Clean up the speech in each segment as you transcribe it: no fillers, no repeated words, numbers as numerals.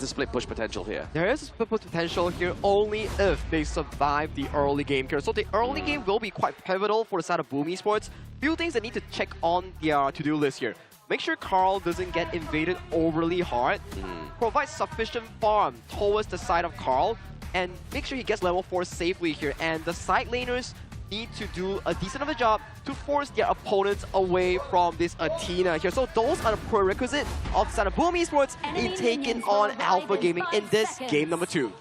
the split push potential here. There is a split push potential here only if they survive the early game here. So the early game will be quite pivotal for the side of Boom Esports. Few things they need to check on their to-do list here. Make sure Carl doesn't get invaded overly hard. Provide sufficient farm towards the side of Carl. And make sure he gets level 4 safely here. And the side laners need to do a decent of a job to force their opponents away from this Athena here. So those are the prerequisites of the side of Boom Esports in taking on Alpha Gaming in this game number 2.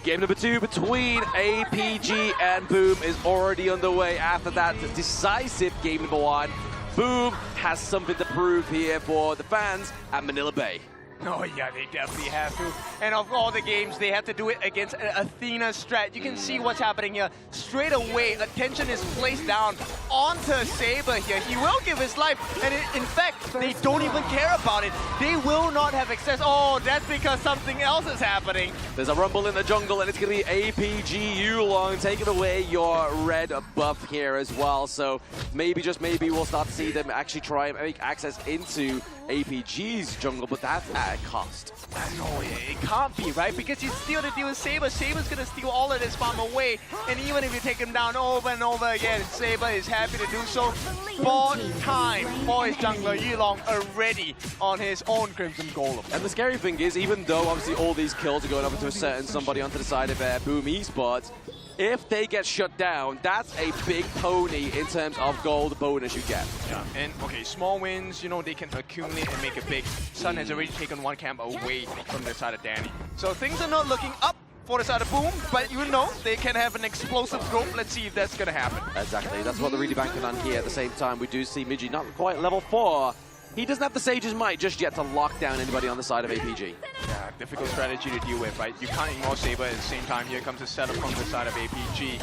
Game number 2 between APG and Boom is already underway after that decisive game number 1. Boom has something to prove here for the fans at Manila Bay. Oh yeah, they definitely have to. And of all the games, they have to do it against Athena strat. You can see what's happening here. Straight away, attention is placed down onto Saber here. He will give his life, and in fact, they don't even care about it. They will not have access. Oh, that's because something else is happening. There's a rumble in the jungle, and it's going to be APG Yulong taking away your red buff here as well. So maybe, just maybe, we'll start to see them actually try and make access into APG's jungle, but that's at a cost. No, it can't be, right? Because he's still to deal with Saber. Saber's gonna steal all of this farm away, and even if you take him down over and over again, Saber is happy to do so. 4 time for his jungler Yulong already on his own Crimson Golem. And the scary thing is, even though obviously all these kills are going over to a certain somebody onto the side of Boom Esports, if they get shut down, that's a big pony in terms of gold bonus you get. Yeah, and okay, small wins, you know, they can accumulate and make it big. Sun has already taken 1 camp away from the side of Danny. So things are not looking up for the side of Boom, but you know, they can have an explosive growth. Let's see if that's going to happen. Exactly, that's what they're really banking on here. At the same time, we do see Miji not quite level 4. He doesn't have the Sage's Might just yet to lock down anybody on the side of APG. Yeah, difficult strategy to deal with, right? You can't ignore Saber at the same time. Here comes a setup from the side of APG.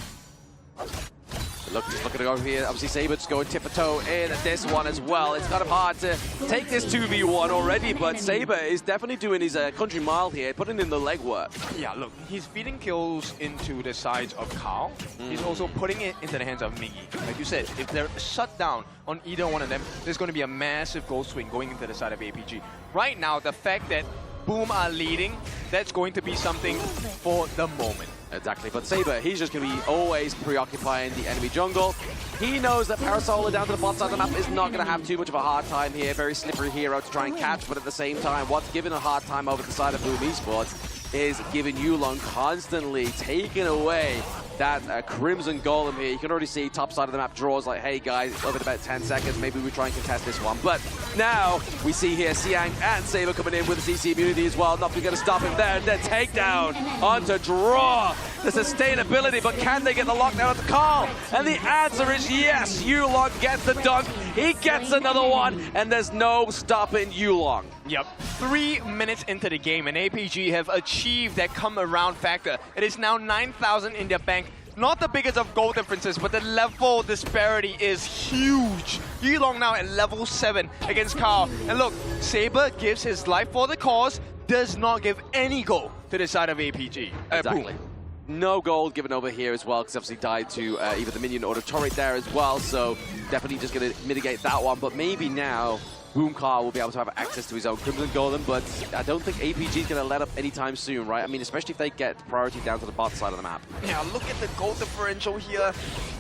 Just look at it over here. Obviously, Saber just going tip-for-toe in this one as well. It's kind of hard to take this 2v1 already, but Saber is definitely doing his country mile here, putting in the legwork. Yeah, look, he's feeding kills into the sides of Carl. He's also putting it into the hands of Miggy. Like you said, if they're shut down on either one of them, there's going to be a massive goal swing going into the side of APG. Right now, the fact that Boom are leading, that's going to be something for the moment. Exactly, but Saber, he's just going to be always preoccupying the enemy jungle. He knows that Parasolar down to the bot side of the map is not going to have too much of a hard time here. Very slippery hero to try and catch, but at the same time, what's given a hard time over the side of Boom Esports is giving Yulong constantly taking away that Crimson Golem here. You can already see top side of the map draws like, hey guys, it's over in about 10 seconds, maybe we try and contest this one. But now we see here Siang and Saber coming in with the CC immunity as well. Nothing going to stop him there. And then takedown onto Draw. The sustainability, but can they get the lockdown at the Carl? And the answer is yes. Yulong gets the dunk. He gets another one, and there's no stopping Yulong. Yep, 3 minutes into the game, and APG have achieved that come-around factor. It is now 9,000 in their bank. Not the biggest of goal differences, but the level disparity is huge. Yulong now at level 7 against Carl. And look, Saber gives his life for the cause, does not give any goal to the side of APG. Exactly. Boom. No gold given over here as well, because obviously died to either the minion or the turret there as well, so definitely just going to mitigate that one. But maybe now Boom Carl will be able to have access to his own Crimson Golem, but I don't think APG is going to let up anytime soon, right? I mean, especially if they get priority down to the bot side of the map. Yeah, look at the gold differential here.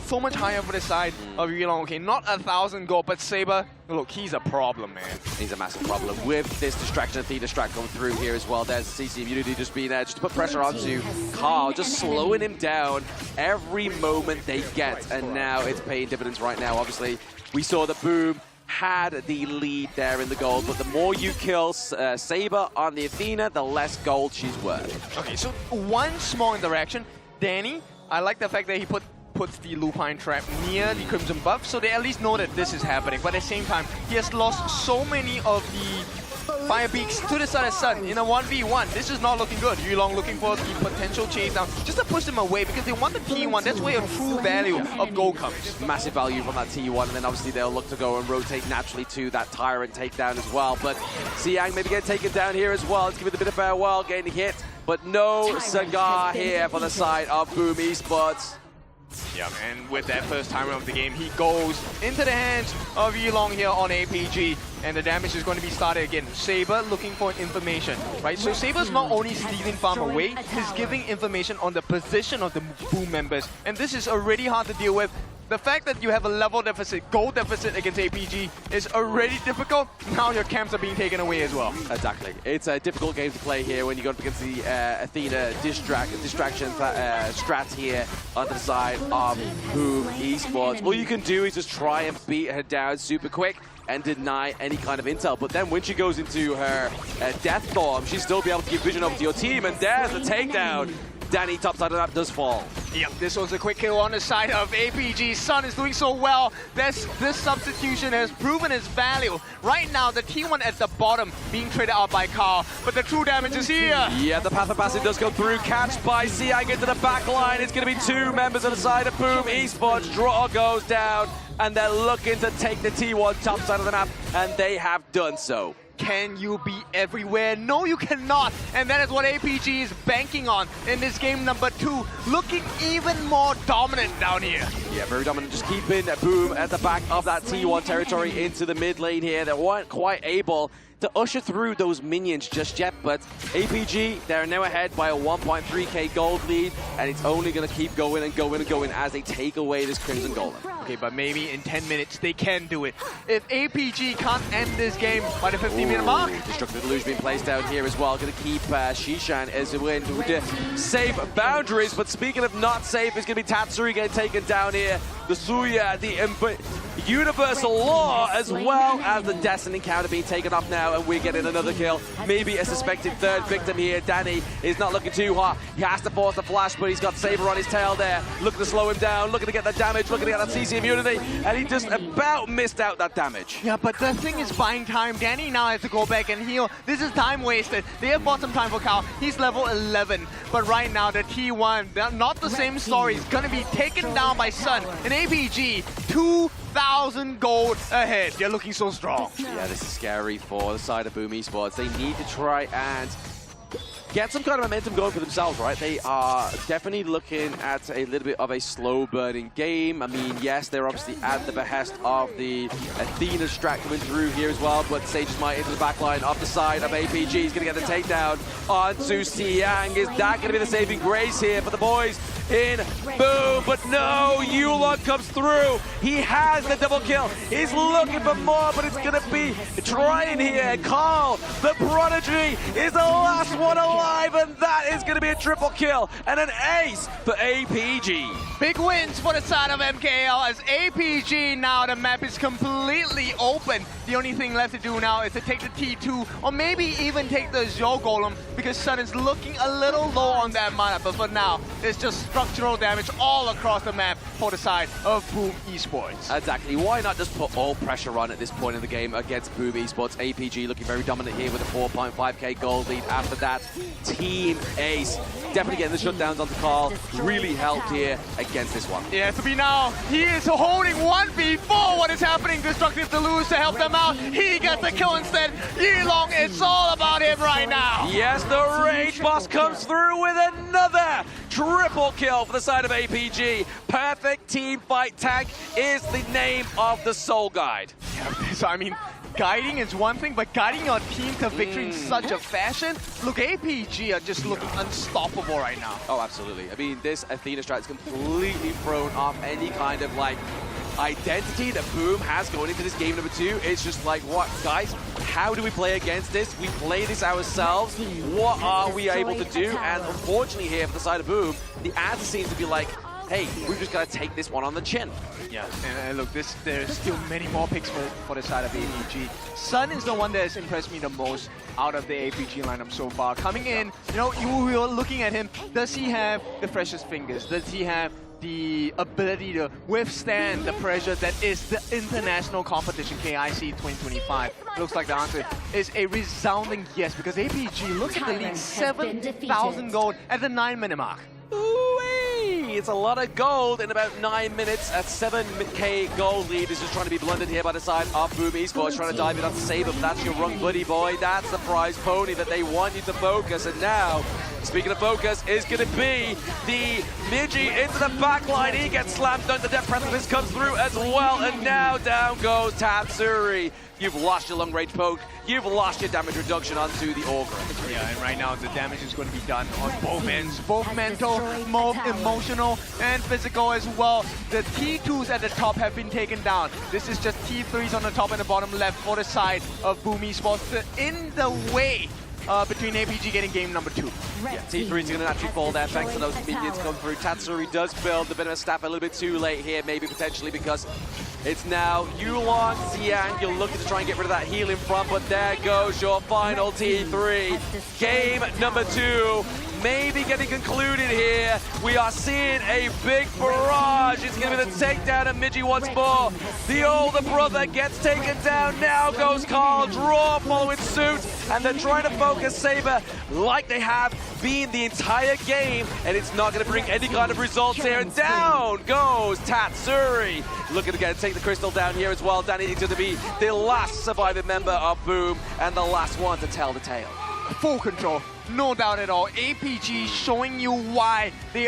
So much higher for the side of Yulong. Okay, not 1,000 gold, but Saber, look, he's a problem, man. He's a massive problem with this distraction, Athena strat going through here as well. There's CC immunity just being there, just to put pressure onto Carl, just slowing him down every moment they get. And now it's paying dividends right now. Obviously, we saw that Boom had the lead there in the gold, but the more you kill Saber on the Athena, the less gold she's worth. Okay, so one small interaction. Danny, I like the fact that he puts the Lupine trap near the Crimson buff, so they at least know that this is happening. But at the same time, he has lost so many of the Fire Beaks to the side of Sun in a 1v1. This is not looking good. Yulong looking for the potential chase down, just to push them away, because they want the T1. That's where a true value of gold comes. Massive value from that T1, and then obviously they'll look to go and rotate naturally to that Tyrant takedown as well. But Siang maybe getting taken down here as well. Let's give it a bit of farewell, getting hit, but no cigar here for the side of Boom Esports. Yeah, and with that first timer of the game, he goes into the hands of Yulong here on APG. and the damage is going to be started again. Saber looking for information, right? So Saber's not only stealing farm away, he's giving information on the position of the Boom members, and this is already hard to deal with. The fact that you have a level deficit, gold deficit against APG is already difficult. Now your camps are being taken away as well. Exactly. It's a difficult game to play here when you go up against the Athena distraction strats here on the side of Boom Esports. All you can do is just try and beat her down super quick and deny any kind of intel. But then when she goes into her death form, she'll still be able to give vision over to your team, and there's the takedown. Danny, top side of that, does fall. Yep, this was a quick kill on the side of APG. Sun is doing so well. This substitution has proven its value. Right now, the T1 at the bottom being traded out by Carl, but the true damage is here. Yeah, the Path of Passage does go through. Catch by Siang into the back line. It's going to be two members on the side of Boom Esports. Draw goes down, and they're looking to take the T1 top side of the map, and they have done so. Can you be everywhere? No, you cannot. And that is what APG is banking on in this game number 2. Looking even more dominant down here. Yeah, very dominant. Just keeping Boom at the back of that T1 territory into the mid lane here. They weren't quite able to usher through those minions just yet, but APG, they're now ahead by a 1.3k gold lead, and it's only going to keep going and going and going as they take away this Crimson Golem. Okay, but maybe in 10 minutes they can do it. If APG can't end this game by the 15-minute mark. Destructive Delusion being placed down here as well. Going to keep Shishan as a win with safe boundaries, but speaking of not safe, it's going to be Tatsuri getting taken down here. The Suya, the Universal Law, as well as the Destiny counter being taken off now, and we're getting another kill. Maybe a suspected third victim here. Danny is not looking too hot. He has to force the flash, but he's got Saber on his tail there. Looking to slow him down, looking to get the damage, looking to get that CC immunity, and he just about missed out that damage. Yeah, but the thing is buying time. Danny now has to go back and heal. This is time wasted. They have bought some time for Cal. He's level 11, but right now the T1, not the same story. He's gonna be taken down by Sun. And APG, 2,000 gold ahead. They're looking so strong. Yeah, this is scary for the side of Boom Esports. They need to try and get some kind of momentum going for themselves, right? They are definitely looking at a little bit of a slow-burning game. I mean, yes, they're obviously at the behest of the Athena strat coming through here as well, but Sage's might into the backline off the side of APG. He's going to get the takedown onto Siang. Is that going to be the saving grace here for the boys in Boom? But no, Yulon comes through. He has the double kill. He's looking for more, but it's going to be trying here. Carl, the Prodigy, is the last one alive, and that is going to be a triple kill and an ace for APG. Big wins for the side of MKL as APG now the map is completely open. The only thing left to do now is to take the T2 or maybe even take the Zhou Golem because Sun is looking a little low on that mana, but for now it's just structural damage all across the map for the side of Boom Esports. Exactly. Why not just put all pressure on at this point in the game against Boom Esports? APG looking very dominant here with a 4.5k gold lead. After that, Team Ace definitely getting the shutdowns onto Carl. Really helped here against this one. Yeah, to be now, he is holding 1v4. What is happening? Destructive Deluge to help them out. He gets the kill instead. Yilong, it's all about him right now. Yes, the Rage Boss comes through with another triple kill for the side of APG. Perfect team fight tank is the name of the Soul Guide. Yeah, so I mean, guiding is one thing, but guiding your team to victory in such a fashion, look, APG are just looking unstoppable right now. Oh, absolutely. I mean, this Athena strat is completely thrown off any kind of, like, identity that Boom has going into this game number 2. It's just like, what, guys, how do we play against this? We play this ourselves. What are we able to do? And unfortunately here for the side of Boom, the answer seems to be like, hey, we've just got to take this one on the chin. Yeah, and look, there's still many more picks for the side of APG. Sun is the one that has impressed me the most out of the APG lineup so far. Coming in, you know, you were looking at him, does he have the freshest fingers? Does he have the ability to withstand the pressure that is the international competition, KIC2025? Looks like the answer is a resounding yes, because APG looks at the lead, 7,000 gold at the 9-minute mark. Ooh-wee! It's a lot of gold in about 9 minutes. At 7k gold lead is just trying to be blundered here by the side of Boom Esports, trying to dive in on Saber, but that's your wrong buddy boy. That's the prize pony that they want you to focus, and now Speaking of focus, is going to be the Migi into the back line. He gets slammed down. The Death Precipice comes through as well, and now down goes Tatsuri. You've lost your long range poke. You've lost your damage reduction onto the Augur. Yeah, and right now the damage is going to be done on both ends, both mental, both emotional, and physical as well. The T2s at the top have been taken down. This is just T3s on the top and the bottom left for the side of Boom Esports. In the way between APG getting game number 2. Yeah, T3 is going to naturally fall there thanks to those minions come through. Tatsuri does build a bit of a staff a little bit too late here, maybe potentially because it's now Yulong, Xiang. You're looking to try and get rid of that heal in front, but there goes your final T3. Game number 2. Maybe getting concluded here. We are seeing a big barrage. It's going to be the takedown of Migi once more. The older brother gets taken down. Now goes Carl. Draw following suit. And they're trying to focus Saber like they have been the entire game. And it's not going to bring any kind of results here. And down goes Tatsuri. Looking to take the crystal down here as well. Danny is going to be the last surviving member of Boom and the last one to tell the tale. Full control, no doubt at all. APG showing you why they